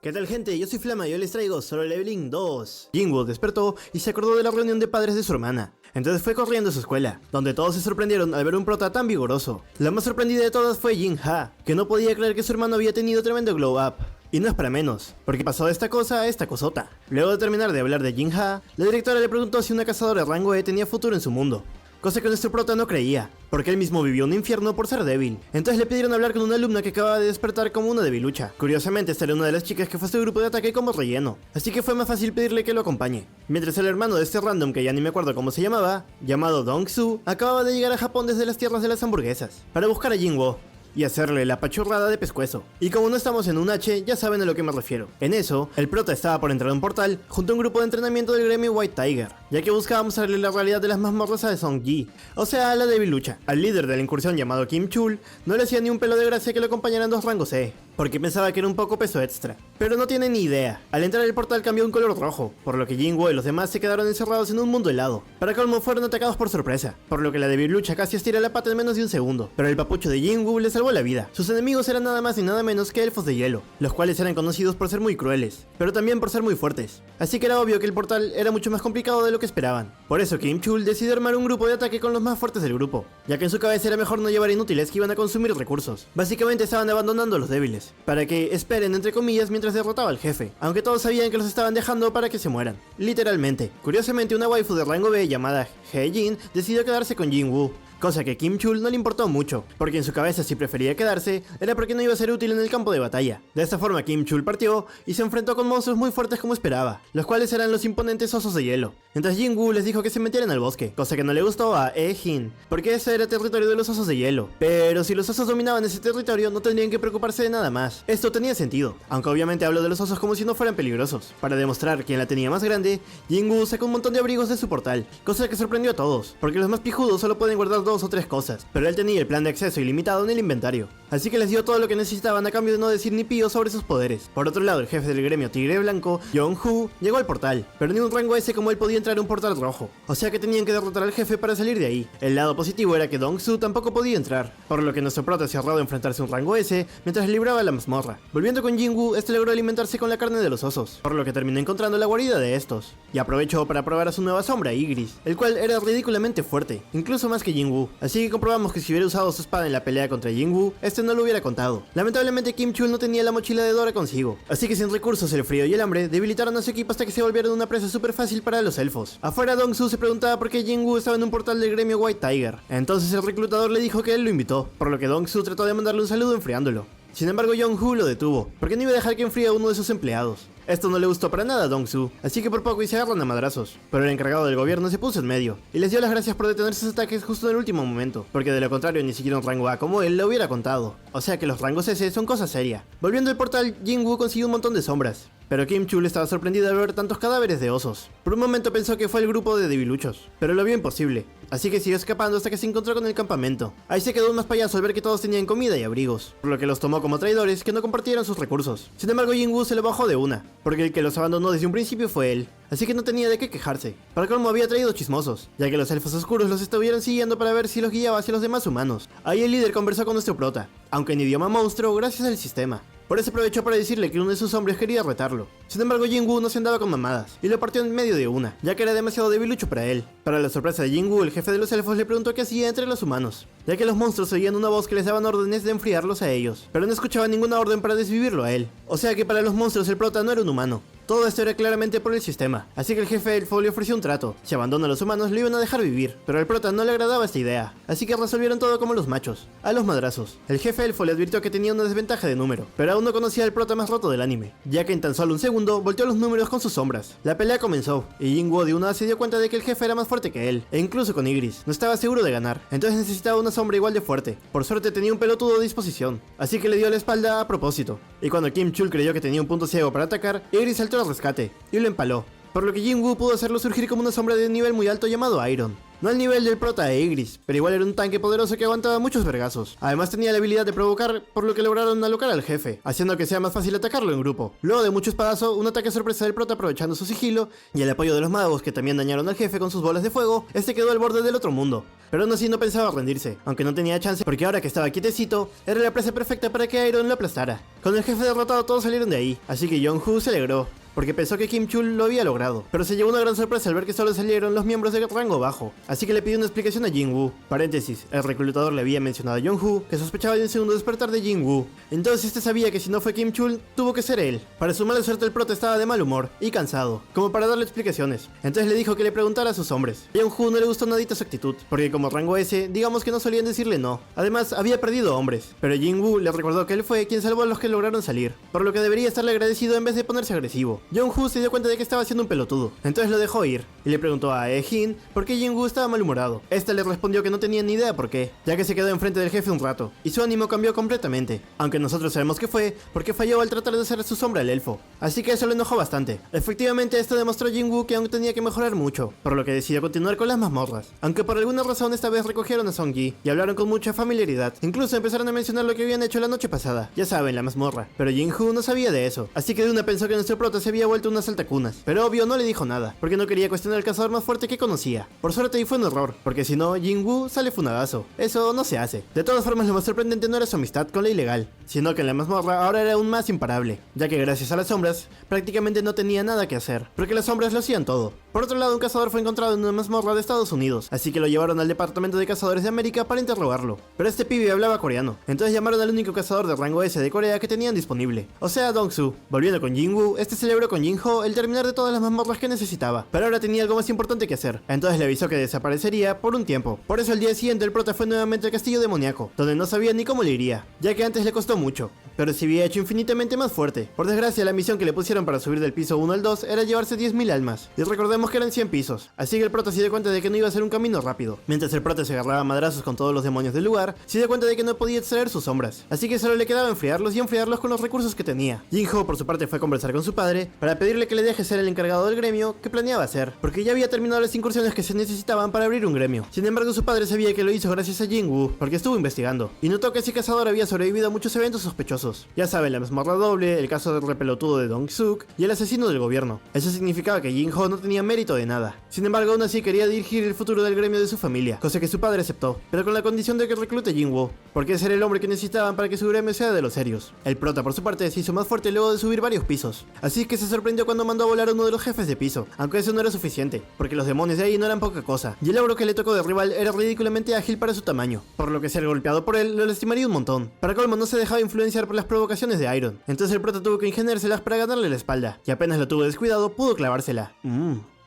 ¿Qué tal, gente? Yo soy Flama y hoy les traigo Solo Leveling 2. Jinwoo despertó y se acordó de la reunión de padres de su hermana. Entonces fue corriendo a su escuela, donde todos se sorprendieron al ver un prota tan vigoroso. La más sorprendida de todas fue Jin-ha, que no podía creer que su hermano había tenido tremendo glow up. Y no es para menos, porque pasó de esta cosa a esta cosota. Luego de terminar de hablar de Jin-ha, la directora le preguntó si una cazadora de rango E tenía futuro en su mundo. Cosa que nuestro prota no creía, porque él mismo vivió un infierno por ser débil. Entonces le pidieron hablar con una alumna que acababa de despertar como una debilucha. Curiosamente, esta era una de las chicas que fue a su grupo de ataque como relleno, así que fue más fácil pedirle que lo acompañe. Mientras el hermano de este random, que ya ni me acuerdo cómo se llamaba, llamado Dong-su, acababa de llegar a Japón desde las tierras de las hamburguesas, para buscar a Jinwoo y hacerle la pachurrada de pescuezo. Y como no estamos en un H, ya saben a lo que me refiero. En eso, el prota estaba por entrar a un portal junto a un grupo de entrenamiento del gremio White Tiger, ya que buscaba mostrarle la realidad de las mazmorras a Song-ji, o sea, a la debilucha. Al líder de la incursión llamado Kim Chul, no le hacía ni un pelo de gracia que lo acompañaran dos rangos E, porque pensaba que era un poco peso extra. Pero no tiene ni idea. Al entrar el portal cambió un color rojo, por lo que Jinwoo y los demás se quedaron encerrados en un mundo helado. Para colmo fueron atacados por sorpresa, por lo que la debilucha casi estira la pata en menos de un segundo, pero el papucho de Jinwoo le salvó la vida. Sus enemigos eran nada más y nada menos que elfos de hielo, los cuales eran conocidos por ser muy crueles, pero también por ser muy fuertes. Así que era obvio que el portal era mucho más complicado de lo que esperaban. Por eso Kim Chul decidió armar un grupo de ataque con los más fuertes del grupo, ya que en su cabeza era mejor no llevar inútiles que iban a consumir recursos. Básicamente estaban abandonando a los débiles, para que esperen entre comillas mientras derrotaba al jefe, aunque todos sabían que los estaban dejando para que se mueran, literalmente. Curiosamente, una waifu de rango B llamada He-jin decidió quedarse con Jinwoo, cosa que Kim Chul no le importó mucho, porque en su cabeza si prefería quedarse era porque no iba a ser útil en el campo de batalla. De esta forma Kim Chul partió y se enfrentó con monstruos muy fuertes como esperaba, los cuales eran los imponentes osos de hielo. Entonces Jinwoo les dijo que se metieran al bosque, cosa que no le gustó a He-jin, porque ese era territorio de los osos de hielo. Pero si los osos dominaban ese territorio no tendrían que preocuparse de nada más. Esto tenía sentido, aunque obviamente hablo de los osos como si no fueran peligrosos. Para demostrar quién la tenía más grande, Jinwoo sacó un montón de abrigos de su portal, cosa que sorprendió a todos, porque los más pijudos solo pueden guardar 2 o 3 cosas, pero él tenía el plan de acceso ilimitado en el inventario, así que les dio todo lo que necesitaban a cambio de no decir ni pío sobre sus poderes. Por otro lado, el jefe del gremio Tigre Blanco, Jong-hu, llegó al portal, pero ni un rango S como él podía entrar a un portal rojo, o sea que tenían que derrotar al jefe para salir de ahí. El lado positivo era que Dong-su tampoco podía entrar, por lo que nuestro prota se ahorró de enfrentarse a un rango S mientras libraba la mazmorra. Volviendo con Jinwoo, este logró alimentarse con la carne de los osos, por lo que terminó encontrando la guarida de estos, y aprovechó para probar a su nueva sombra, Ygritte, el cual era ridículamente fuerte, incluso más que Jinwoo, así que comprobamos que si hubiera usado su espada en la pelea contra Jinwoo, este no lo hubiera contado. Lamentablemente Kim Chul no tenía la mochila de Dora consigo, así que sin recursos, el frío y el hambre debilitaron a su equipo hasta que se volvieron una presa súper fácil para los elfos. Afuera, Dong-su se preguntaba por qué Jinwoo estaba en un portal del gremio White Tiger. Entonces el reclutador le dijo que él lo invitó, por lo que Dong-su trató de mandarle un saludo enfriándolo. Sin embargo, Jong-hu lo detuvo, porque no iba a dejar que enfríe a uno de sus empleados. Esto no le gustó para nada a Dong-su, así que por poco y se agarran a madrazos. Pero el encargado del gobierno se puso en medio, y les dio las gracias por detener sus ataques justo en el último momento, porque de lo contrario ni siquiera un rango A como él lo hubiera contado. O sea que los rangos S son cosa seria. Volviendo al portal, Jinwoo consiguió un montón de sombras, pero Kim Chul estaba sorprendida al ver tantos cadáveres de osos. Por un momento pensó que fue el grupo de debiluchos, pero lo vio imposible, así que siguió escapando hasta que se encontró con el campamento. Ahí se quedó más payaso al ver que todos tenían comida y abrigos, por lo que los tomó como traidores que no compartieron sus recursos. Sin embargo, Jinwoo se lo bajó de una, porque el que los abandonó desde un principio fue él, así que no tenía de qué quejarse. Para colmo había traído chismosos, ya que los elfos oscuros los estuvieron siguiendo para ver si los guiaba hacia los demás humanos. Ahí el líder conversó con nuestro prota, aunque en idioma monstruo gracias al sistema. Por eso aprovechó para decirle que uno de sus hombres quería retarlo. Sin embargo, Jinwoo no se andaba con mamadas, y lo partió en medio de una, ya que era demasiado debilucho para él. Para la sorpresa de Jinwoo, el jefe de los elfos le preguntó qué hacía entre los humanos, ya que los monstruos oían una voz que les daban órdenes de enfriarlos a ellos, pero no escuchaban ninguna orden para desvivirlo a él. O sea que para los monstruos el prota no era un humano. Todo esto era claramente por el sistema, así que el jefe elfo le ofreció un trato. Si abandona a los humanos lo iban a dejar vivir, pero al prota no le agradaba esta idea, así que resolvieron todo como los machos, a los madrazos. El jefe elfo le advirtió que tenía una desventaja de número, pero aún no conocía al prota más roto del anime, ya que en tan solo un segundo volteó los números con sus sombras. La pelea comenzó, y Jinwoo de una se dio cuenta de que el jefe era más fuerte que él, e incluso con Ygritte no estaba seguro de ganar, entonces necesitaba una sombra igual de fuerte. Por suerte tenía un pelotudo a disposición, así que le dio la espalda a propósito, y cuando Kim Chul creyó que tenía un punto ciego para atacar, Ygritte saltó al rescate y lo empaló, por lo que Jinwoo pudo hacerlo surgir como una sombra de nivel muy alto llamado Iron. No al nivel del prota de Igris, pero igual era un tanque poderoso que aguantaba muchos vergazos. Además tenía la habilidad de provocar, por lo que lograron alocar al jefe, haciendo que sea más fácil atacarlo en grupo. Luego de mucho espadazo, un ataque sorpresa del prota aprovechando su sigilo y el apoyo de los magos que también dañaron al jefe con sus bolas de fuego, este quedó al borde del otro mundo. Pero aún así no pensaba rendirse, aunque no tenía chance porque ahora que estaba quietecito, era la presa perfecta para que Iron lo aplastara. Con el jefe derrotado todos salieron de ahí, así que Jong-Woo se alegró, porque pensó que Kim Chul lo había logrado, pero se llevó una gran sorpresa al ver que solo salieron los miembros de rango bajo, así que le pidió una explicación a Jin-Woo. Paréntesis, el reclutador le había mencionado a Jong-Woo que sospechaba de un segundo despertar de Jin-Woo, entonces este sabía que si no fue Kim Chul, tuvo que ser él. Para su mala suerte el prota estaba de mal humor y cansado, como para darle explicaciones, entonces le dijo que le preguntara a sus hombres. A Jong-Woo no le gustó nadita su actitud, porque como rango S, digamos que no solían decirle no, además había perdido hombres, pero Jin-Woo le recordó que él fue quien salvó a los que lograron salir, por lo que debería estarle agradecido en vez de ponerse agresivo. Jong-Woo se dio cuenta de que estaba siendo un pelotudo, entonces lo dejó ir, y le preguntó a Jin por qué Jin-Woo estaba malhumorado. Esta le respondió que no tenía ni idea por qué, ya que se quedó enfrente del jefe un rato, y su ánimo cambió completamente, aunque nosotros sabemos que fue porque falló al tratar de hacer su sombra al elfo, así que eso le enojó bastante. Efectivamente esto demostró a Jin-Woo que aún tenía que mejorar mucho, por lo que decidió continuar con las mazmorras, aunque por alguna razón esta vez recogieron a Song-Ji y hablaron con mucha familiaridad, incluso empezaron a mencionar lo que habían hecho la noche pasada, ya saben, la mazmorra, pero Jin-Woo no sabía de eso, así que de una pensó que nuestro prota se había vuelto una saltacunas, pero obvio no le dijo nada, porque no quería cuestionar al cazador más fuerte que conocía. Por suerte ahí fue un error, porque si no, Jin-Woo sale funadazo. Eso no se hace. De todas formas, lo más sorprendente no era su amistad con la ilegal, sino que en la mazmorra ahora era aún más imparable, ya que gracias a las sombras, prácticamente no tenía nada que hacer, porque las sombras lo hacían todo. Por otro lado, un cazador fue encontrado en una mazmorra de Estados Unidos, así que lo llevaron al departamento de cazadores de América para interrogarlo. Pero este pibe hablaba coreano, entonces llamaron al único cazador de rango S de Corea que tenían disponible, o sea, Dong-Soo. Volviendo con Jin-Woo, este celebró con Jin-Ho el terminar de todas las mazmorras que necesitaba, pero ahora tenía algo más importante que hacer, entonces le avisó que desaparecería por un tiempo. Por eso el día siguiente el prota fue nuevamente al castillo demoníaco, donde no sabía ni cómo le iría, ya que antes le costó mucho, pero se había hecho infinitamente más fuerte. Por desgracia, la misión que le pusieron para subir del piso 1 al 2 era llevarse 10.000 almas, y recordemos que eran 100 pisos, así que el prota se dio cuenta de que no iba a ser un camino rápido. Mientras el prota se agarraba a madrazos con todos los demonios del lugar, se dio cuenta de que no podía extraer sus sombras, así que solo le quedaba enfriarlos y enfriarlos con los recursos que tenía. Jin-Ho por su parte fue a conversar con su padre para pedirle que le deje ser el encargado del gremio que planeaba hacer, porque ya había terminado las incursiones que se necesitaban para abrir un gremio. Sin embargo, su padre sabía que lo hizo gracias a Jin-Woo, porque estuvo investigando, y notó que ese cazador había sobrevivido a muchos eventos sospechosos. Ya saben, la mazmorra doble, el caso del repelotudo de Dong-Suk y el asesino del gobierno. Eso significaba que Jin-Ho no tenía mérito de nada. Sin embargo, aún así quería dirigir el futuro del gremio de su familia, cosa que su padre aceptó, pero con la condición de que reclute Jin-Woo, porque ese era el hombre que necesitaban para que su gremio sea de los serios. El prota, por su parte, se hizo más fuerte luego de subir varios pisos, así que se sorprendió cuando mandó a volar a uno de los jefes de piso, aunque eso no era suficiente, porque los demonios de ahí no eran poca cosa, y el ogro que le tocó de rival era ridículamente ágil para su tamaño, por lo que ser golpeado por él lo lastimaría un montón. Para colmo, no se dejaba influenciar por las provocaciones de Iron, entonces el prota tuvo que ingeniárselas para ganarle la espalda, y apenas lo tuvo descuidado, pudo clavársela.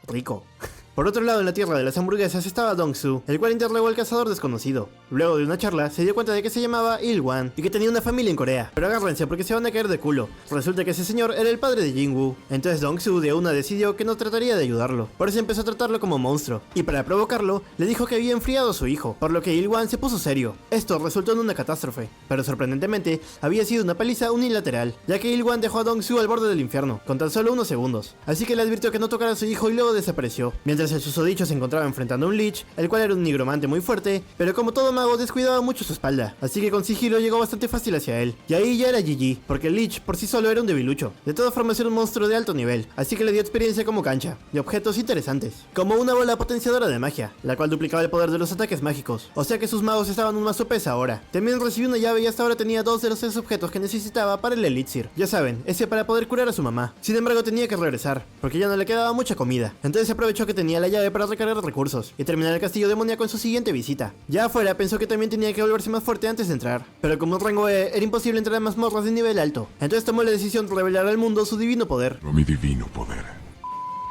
Rico. Por otro lado, en la tierra de las hamburguesas estaba Dong-Soo, el cual interrogó al cazador desconocido. Luego de una charla, se dio cuenta de que se llamaba Il-Wan y que tenía una familia en Corea. Pero agárrense porque se van a caer de culo. Resulta que ese señor era el padre de Jin-Woo. Entonces Dong-Soo de una decidió que no trataría de ayudarlo. Por eso empezó a tratarlo como monstruo. Y para provocarlo, le dijo que había enfriado a su hijo, por lo que Il-Wan se puso serio. Esto resultó en una catástrofe, pero sorprendentemente, había sido una paliza unilateral, ya que Il-Wan dejó a Dong-Soo al borde del infierno, con tan solo unos segundos. Así que le advirtió que no tocara a su hijo y luego desapareció. Mientras el susodicho se encontraba enfrentando a un Lich, el cual era un nigromante muy fuerte, pero como todo mago descuidaba mucho su espalda, así que con sigilo llegó bastante fácil hacia él. Y ahí ya era GG, porque el Lich por sí solo era un debilucho. De todas formas era un monstruo de alto nivel, así que le dio experiencia como cancha, y objetos interesantes, como una bola potenciadora de magia, la cual duplicaba el poder de los ataques mágicos, o sea que sus magos estaban aún más OPs ahora. También recibió una llave y hasta ahora tenía 2 de los 3 objetos que necesitaba para el Elixir. Ya saben, ese para poder curar a su mamá. Sin embargo tenía que regresar, porque ya no le quedaba mucha comida, entonces aprovechó que tenía la llave para recargar recursos y terminar el castillo demoníaco en su siguiente visita. Ya afuera pensó que también tenía que volverse más fuerte antes de entrar, pero como un rango E era imposible entrar a mazmorras de nivel alto, entonces tomó la decisión de revelar al mundo su divino poder. Mi divino poder.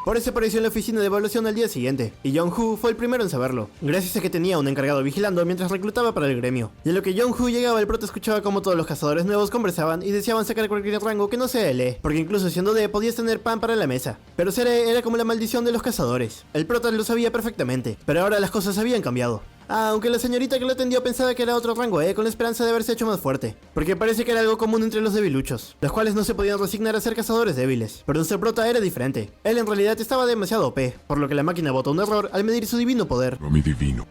Por eso apareció en la oficina de evaluación al día siguiente, y Jong-Woo fue el primero en saberlo, gracias a que tenía un encargado vigilando mientras reclutaba para el gremio. Y en lo que Jong-Woo llegaba, el prota escuchaba como todos los cazadores nuevos conversaban y deseaban sacar cualquier rango que no sea E, porque incluso siendo D podías tener pan para la mesa. Pero ser E era como la maldición de los cazadores. El prota lo sabía perfectamente, pero ahora las cosas habían cambiado. aunque la señorita que lo atendió pensaba que era otro rango E con la esperanza de haberse hecho más fuerte, porque parece que era algo común entre los debiluchos, los cuales no se podían resignar a ser cazadores débiles. Pero nuestro prota era diferente, él en realidad estaba demasiado OP, por lo que la máquina botó un error al medir su divino poder. Mi divino.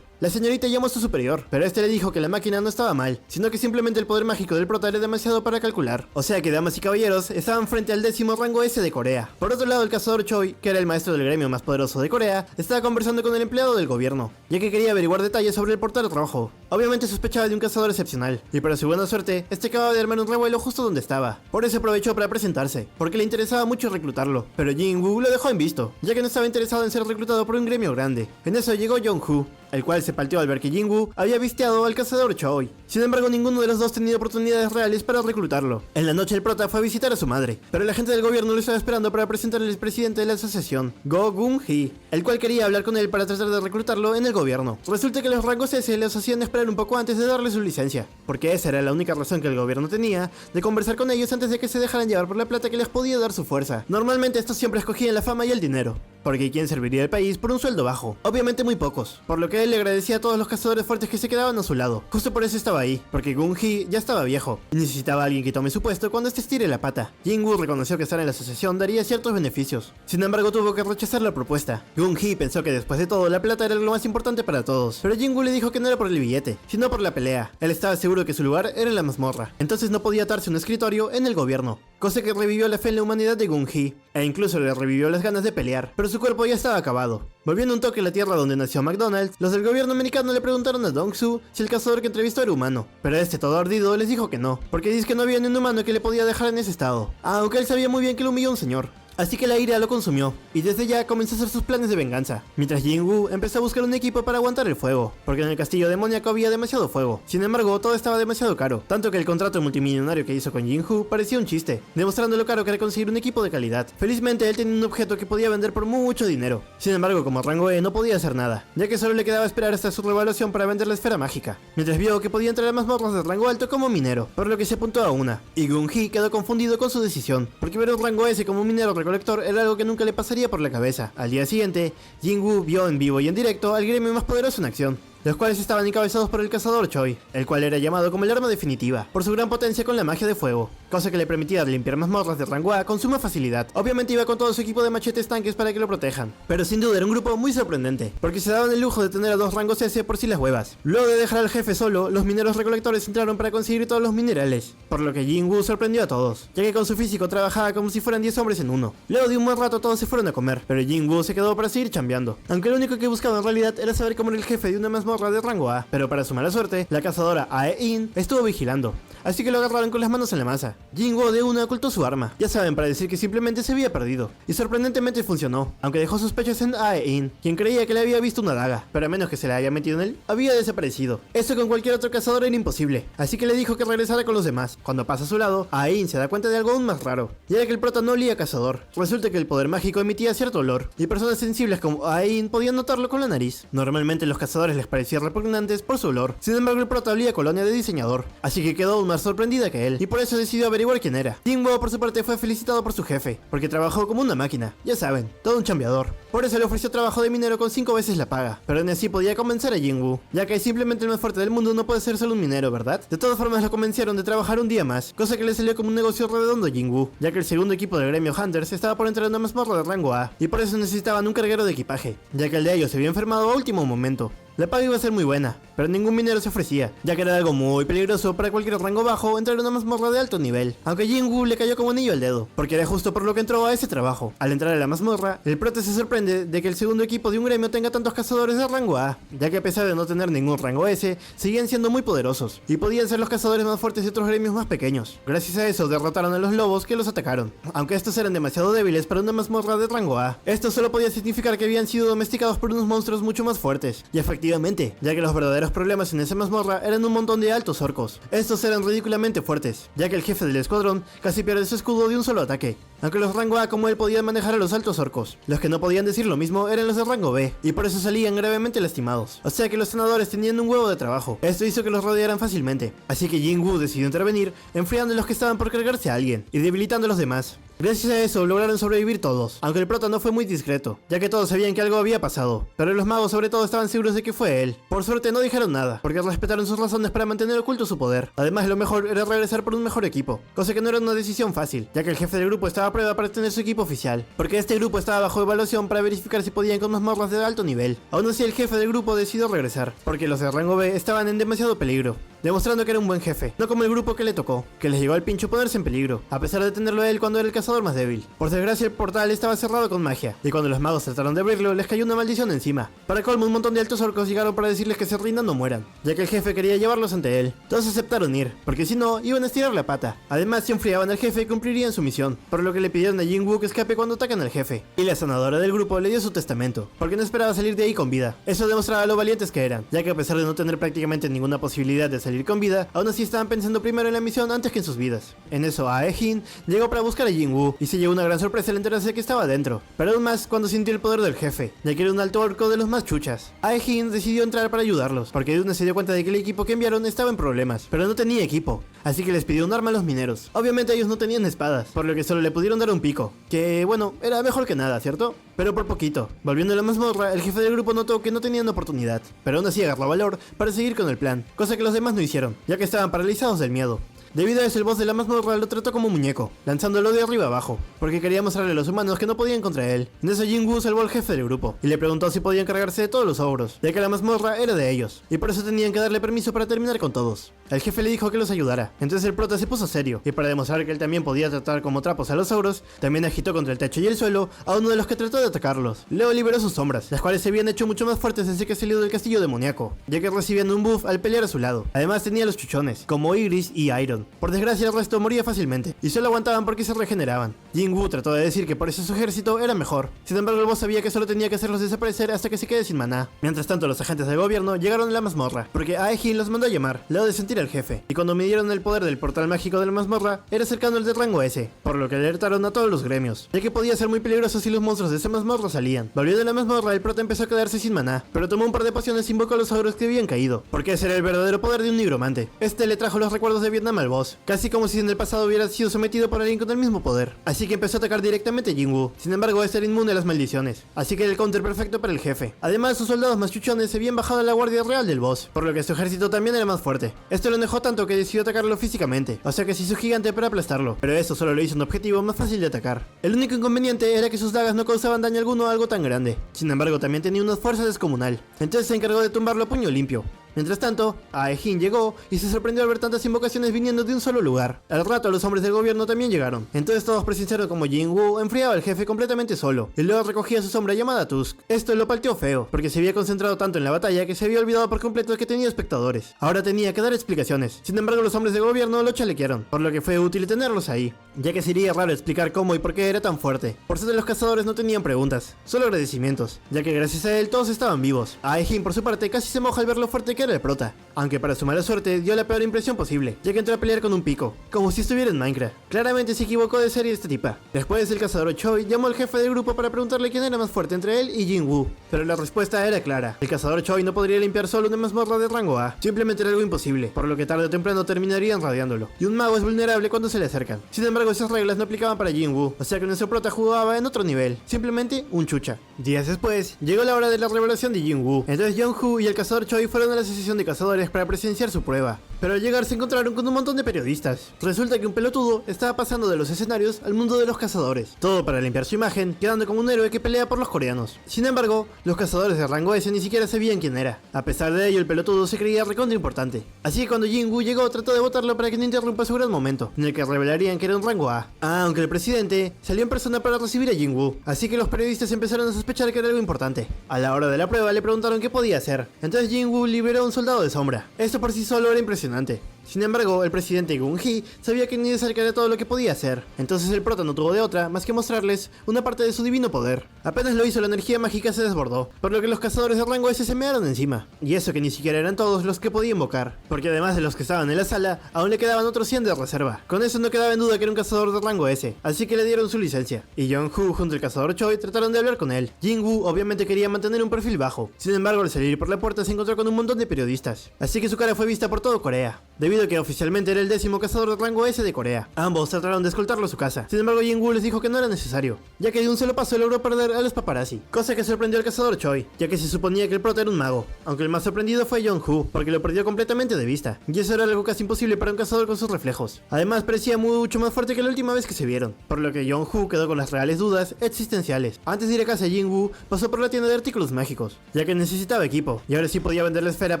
La señorita llamó a su superior, pero este le dijo que la máquina no estaba mal, sino que simplemente el poder mágico del prota era demasiado para calcular. O sea que damas y caballeros estaban frente al 10º rango S de Corea. Por otro lado, el cazador Choi, que era el maestro del gremio más poderoso de Corea, estaba conversando con el empleado del gobierno, ya que quería averiguar detalles sobre el portal de trabajo. Obviamente sospechaba de un cazador excepcional, y para su buena suerte, este acababa de armar un revuelo justo donde estaba. Por eso aprovechó para presentarse, porque le interesaba mucho reclutarlo, pero Jin-Woo lo dejó en visto, ya que no estaba interesado en ser reclutado por un gremio grande. En eso llegó Jong-Hoo, el cual se palteó al ver que Jin-Woo había visteado al cazador Choi. Sin embargo, ninguno de los dos tenía oportunidades reales para reclutarlo. En la noche el prota fue a visitar a su madre, pero la gente del gobierno lo estaba esperando para presentarle al presidente de la asociación, Go Gun-hee, el cual quería hablar con él para tratar de reclutarlo en el gobierno. Resulta que los rangos S les hacían esperar un poco antes de darle su licencia, porque esa era la única razón que el gobierno tenía de conversar con ellos antes de que se dejaran llevar por la plata que les podía dar su fuerza. Normalmente estos siempre escogían la fama y el dinero, porque ¿quién serviría al país por un sueldo bajo? Obviamente muy pocos, por lo que él le agradecía a todos los cazadores fuertes que se quedaban a su lado. Justo por eso estaba ahí, porque Gun-hee ya estaba viejo y necesitaba a alguien que tome su puesto cuando este estire la pata. Jin-Woo reconoció que estar en la asociación daría ciertos beneficios, sin embargo tuvo que rechazar la propuesta. Gun-hee pensó que después de todo la plata era lo más importante para todos, pero Jin-Woo le dijo que no era por el billete, sino por la pelea. Él estaba seguro que su lugar era en la mazmorra, entonces no podía atarse un escritorio en el gobierno, cosa que revivió la fe en la humanidad de Gun-hee, e incluso le revivió las ganas de pelear, pero su cuerpo ya estaba acabado. Volviendo un toque a la tierra donde nació McDonald's, los del gobierno americano le preguntaron a Dong-Soo si el cazador que entrevistó era humano, pero este todo ardido les dijo que no, porque dice que no había ni un humano que le podía dejar en ese estado, aunque él sabía muy bien que lo humilló un señor. Así que la ira lo consumió, y desde ya comenzó a hacer sus planes de venganza, mientras Jin-Woo empezó a buscar un equipo para aguantar el fuego, porque en el castillo demoníaco había demasiado fuego. Sin embargo, todo estaba demasiado caro, tanto que el contrato multimillonario que hizo con Jin-Woo parecía un chiste, demostrando lo caro que era conseguir un equipo de calidad. Felizmente él tenía un objeto que podía vender por mucho dinero. Sin embargo, como rango E no podía hacer nada, ya que solo le quedaba esperar hasta su revaluación para vender la esfera mágica, mientras vio que podía entrar a mazmorras de rango alto como minero, por lo que se apuntó a una, y Gun-hee quedó confundido con su decisión, porque ver un rango S como un minero recolector era algo que nunca le pasaría por la cabeza. Al día siguiente, Jin-Woo vio en vivo y en directo al gremio más poderoso en acción, los cuales estaban encabezados por el cazador Choi, el cual era llamado como el arma definitiva, por su gran potencia con la magia de fuego, cosa que le permitía limpiar mazmorras de rango A con suma facilidad. Obviamente iba con todo su equipo de machetes tanques para que lo protejan, pero sin duda era un grupo muy sorprendente, porque se daban el lujo de tener a dos rangos S por si las huevas. Luego de dejar al jefe solo, los mineros recolectores entraron para conseguir todos los minerales, por lo que Jin-Woo sorprendió a todos, ya que con su físico trabajaba como si fueran 10 hombres en uno. Luego de un buen rato todos se fueron a comer, pero Jin-Woo se quedó para seguir chambeando, aunque lo único que buscaba en realidad era saber cómo era el jefe de una mazmorra de rango A. Pero para su mala suerte, la cazadora Ae-in estuvo vigilando, así que lo agarraron con las manos en la masa. Jin-Woo de una ocultó su arma, ya saben, para decir que simplemente se había perdido, y sorprendentemente funcionó, aunque dejó sospechas en Ae-in, quien creía que le había visto una daga, pero a menos que se la haya metido en él, había desaparecido. Eso con cualquier otro cazador era imposible, así que le dijo que regresara con los demás. Cuando pasa a su lado, Ae-in se da cuenta de algo aún más raro, y era que el prota no olía a cazador. Resulta que el poder mágico emitía cierto olor, y personas sensibles como Ae-in podían notarlo con la nariz. Normalmente los cazadores les parecía repugnantes por su olor, sin embargo el prota olía a colonia de diseñador, así que quedó aún más sorprendida que él, y por eso decidió averiguar quién era. Jin-Woo por su parte fue felicitado por su jefe, porque trabajó como una máquina, ya saben, todo un chambeador. Por eso le ofreció trabajo de minero con 5 veces la paga, pero aún así podía convencer a Jin-Woo, ya que simplemente el más fuerte del mundo no puede ser solo un minero, ¿verdad? De todas formas lo convencieron de trabajar un día más, cosa que le salió como un negocio redondo a Jin-Woo, ya que el segundo equipo del gremio Hunters estaba por entrar en una mazmorra de rango A, y por eso necesitaban un carguero de equipaje, ya que el de ellos se había enfermado a último momento. La paga iba a ser muy buena, pero ningún minero se ofrecía, ya que era algo muy peligroso para cualquier rango bajo entrar en una mazmorra de alto nivel, aunque Jin-Woo le cayó como anillo al dedo, porque era justo por lo que entró a ese trabajo. Al entrar a la mazmorra, el prota se sorprende de que el segundo equipo de un gremio tenga tantos cazadores de rango A, ya que a pesar de no tener ningún rango S, seguían siendo muy poderosos, y podían ser los cazadores más fuertes de otros gremios más pequeños. Gracias a eso derrotaron a los lobos que los atacaron, aunque estos eran demasiado débiles para una mazmorra de rango A. Esto solo podía significar que habían sido domesticados por unos monstruos mucho más fuertes, y efectivamente, ya que los verdaderos problemas en esa mazmorra eran un montón de altos orcos. Estos eran ridículamente fuertes, ya que el jefe del escuadrón casi pierde su escudo de un solo ataque, aunque los rango A como él podían manejar a los altos orcos. Los que no podían decir lo mismo eran los de rango B, y por eso salían gravemente lastimados. O sea que los senadores tenían un huevo de trabajo. Esto hizo que los rodearan fácilmente, así que Jin-Woo decidió intervenir, enfriando a los que estaban por cargarse a alguien, y debilitando a los demás. Gracias a eso lograron sobrevivir todos, aunque el prota no fue muy discreto, ya que todos sabían que algo había pasado, pero los magos sobre todo estaban seguros de que fue él. Por suerte no dijeron nada, porque respetaron sus razones para mantener oculto su poder. Además, lo mejor era regresar por un mejor equipo, cosa que no era una decisión fácil, ya que el jefe del grupo estaba a prueba para tener su equipo oficial, porque este grupo estaba bajo evaluación para verificar si podían con mazmorras de alto nivel. Aún así, el jefe del grupo decidió regresar, porque los de rango B estaban en demasiado peligro, demostrando que era un buen jefe, no como el grupo que le tocó, que les llegó al pincho ponerse en peligro, a pesar de tenerlo a él cuando era el cazador más débil. Por desgracia, el portal estaba cerrado con magia, y cuando los magos trataron de abrirlo, les cayó una maldición encima. Para colmo, un montón de altos orcos llegaron para decirles que se rindan o mueran, ya que el jefe quería llevarlos ante él. Todos aceptaron ir, porque si no, iban a estirar la pata. Además, si enfriaban al jefe, cumplirían su misión, por lo que le pidieron a Jinwoo que escape cuando atacan al jefe. Y la sanadora del grupo le dio su testamento, porque no esperaba salir de ahí con vida. Eso demostraba lo valientes que eran, ya que a pesar de no tener prácticamente ninguna posibilidad de salir con vida, aún así estaban pensando primero en la misión antes que en sus vidas. En eso, Ae-jin llegó para buscar a Jinwoo, y se llevó una gran sorpresa al enterarse de que estaba adentro, pero aún más cuando sintió el poder del jefe, ya que era un alto orco de los más chuchas. Ae-jin decidió entrar para ayudarlos, porque de una se dio cuenta de que el equipo que enviaron estaba en problemas, pero no tenía equipo, así que les pidió un arma a los mineros. Obviamente ellos no tenían espadas, por lo que solo le pudieron dar un pico, que bueno, era mejor que nada, ¿cierto? Pero por poquito. Volviendo a la mazmorra, el jefe del grupo notó que no tenían oportunidad, pero aún así agarró valor para seguir con el plan, cosa que los demás no hicieron, ya que estaban paralizados del miedo. Debido a eso, el boss de la mazmorra lo trató como un muñeco, lanzándolo de arriba abajo, porque quería mostrarle a los humanos que no podían contra él. En eso Jinwoo salvó al jefe del grupo, y le preguntó si podían cargarse de todos los ogros, ya que la mazmorra era de ellos, y por eso tenían que darle permiso para terminar con todos. El jefe le dijo que los ayudara, entonces el prota se puso serio, y para demostrar que él también podía tratar como trapos a los ogros, también agitó contra el techo y el suelo a uno de los que trató de atacarlos. Luego liberó sus sombras, las cuales se habían hecho mucho más fuertes desde que salió del castillo demoníaco, ya que recibían un buff al pelear a su lado. Además tenía los chuchones, como Iris y Iron. Por desgracia, el resto moría fácilmente, y solo aguantaban porque se regeneraban. Jinwoo trató de decir que por eso su ejército era mejor. Sin embargo, el boss sabía que solo tenía que hacerlos desaparecer hasta que se quede sin maná. Mientras tanto, los agentes del gobierno llegaron a la mazmorra, porque Ae-jin los mandó a llamar, luego de sentir al jefe, y cuando midieron el poder del portal mágico de la mazmorra, era cercano al de rango S, por lo que alertaron a todos los gremios, ya que podía ser muy peligroso si los monstruos de esa mazmorra salían. Volviendo a la mazmorra, el prota empezó a quedarse sin maná, pero tomó un par de pociones e invocó a los ogros que habían caído, porque ese era el verdadero poder de un nigromante. Este le trajo los recuerdos de Vietnam al boss, casi como si en el pasado hubiera sido sometido por alguien con el mismo poder, así que empezó a atacar directamente a Jinwoo. Sin embargo, este era inmune a las maldiciones, así que era el counter perfecto para el jefe. Además, sus soldados más chuchones se habían bajado a la guardia real del boss, por lo que su ejército también era más fuerte. Esto lo enojó tanto que decidió atacarlo físicamente, o sea que se hizo gigante para aplastarlo, pero eso solo lo hizo un objetivo más fácil de atacar. El único inconveniente era que sus dagas no causaban daño alguno a algo tan grande, sin embargo también tenía una fuerza descomunal, entonces se encargó de tumbarlo a puño limpio. Mientras tanto, Ae-jin llegó y se sorprendió al ver tantas invocaciones viniendo de un solo lugar. Al rato los hombres del gobierno también llegaron, entonces todos presenciaron como Jinwoo enfriaba al jefe completamente solo, y luego recogía a su sombra llamada Tusk. Esto lo palteó feo, porque se había concentrado tanto en la batalla que se había olvidado por completo que tenía espectadores. Ahora tenía que dar explicaciones, sin embargo los hombres del gobierno lo chalequearon, por lo que fue útil tenerlos ahí, ya que sería raro explicar cómo y por qué era tan fuerte. Por suerte los cazadores no tenían preguntas, solo agradecimientos, ya que gracias a él todos estaban vivos. Ae-jin por su parte casi se moja al ver lo fuerte que era el prota, aunque para su mala suerte dio la peor impresión posible, ya que entró a pelear con un pico, como si estuviera en Minecraft. Claramente se equivocó de serie esta tipa. Después el cazador Choi llamó al jefe del grupo para preguntarle quién era más fuerte entre él y Jinwoo, pero la respuesta era clara. El cazador Choi no podría limpiar solo una mazmorra de rango A, simplemente era algo imposible, por lo que tarde o temprano terminarían radiándolo, y un mago es vulnerable cuando se le acercan. Sin embargo, esas reglas no aplicaban para Jinwoo, o sea que nuestro prota jugaba en otro nivel, simplemente un chucha. Días después, llegó la hora de la revelación de Jinwoo, entonces Jong-Hoo y el cazador Choi fueron a la asociación de cazadores para presenciar su prueba, pero al llegar se encontraron con un montón de periodistas. Resulta que un pelotudo estaba pasando de los escenarios al mundo de los cazadores, todo para limpiar su imagen, quedando como un héroe que pelea por los coreanos. Sin embargo, los cazadores de rango S ni siquiera sabían quién era. A pesar de ello, el pelotudo se creía recontra importante, así que cuando Jinwoo llegó trató de botarlo para que no interrumpa su gran momento, en el que revelarían que era un rango A. Aunque el presidente salió en persona para recibir a Jinwoo, así que los periodistas empezaron a sospechar que era algo importante. A la hora de la prueba le preguntaron qué podía hacer, entonces Jinwoo liberó a un soldado de sombra. Esto por sí solo era impresionante. Sin embargo, el presidente Gung-hee sabía que ni de cerca era todo lo que podía hacer, entonces el prota no tuvo de otra más que mostrarles una parte de su divino poder. Apenas lo hizo, la energía mágica se desbordó, por lo que los cazadores de rango S se mearon encima. Y eso que ni siquiera eran todos los que podía invocar, porque además de los que estaban en la sala, aún le quedaban otros 100 de reserva. Con eso no quedaba en duda que era un cazador de rango S, así que le dieron su licencia. Y Jong-hoo junto al cazador Choi trataron de hablar con él. Jinwoo obviamente quería mantener un perfil bajo, sin embargo al salir por la puerta se encontró con un montón de periodistas, así que su cara fue vista por todo Corea. Debido debido a que oficialmente era el 10º cazador de rango S de Corea. Ambos trataron de escoltarlo a su casa, sin embargo Jin-Woo les dijo que no era necesario, ya que de un solo paso logró perder a los paparazzi, cosa que sorprendió al cazador Choi, ya que se suponía que el prota era un mago, aunque el más sorprendido fue Jong-Hoo, porque lo perdió completamente de vista, y eso era algo casi imposible para un cazador con sus reflejos. Además parecía mucho más fuerte que la última vez que se vieron, por lo que Jong-Hoo quedó con las reales dudas existenciales. Antes de ir a casa, Jin-Woo pasó por la tienda de artículos mágicos, ya que necesitaba equipo, y ahora sí podía vender la esfera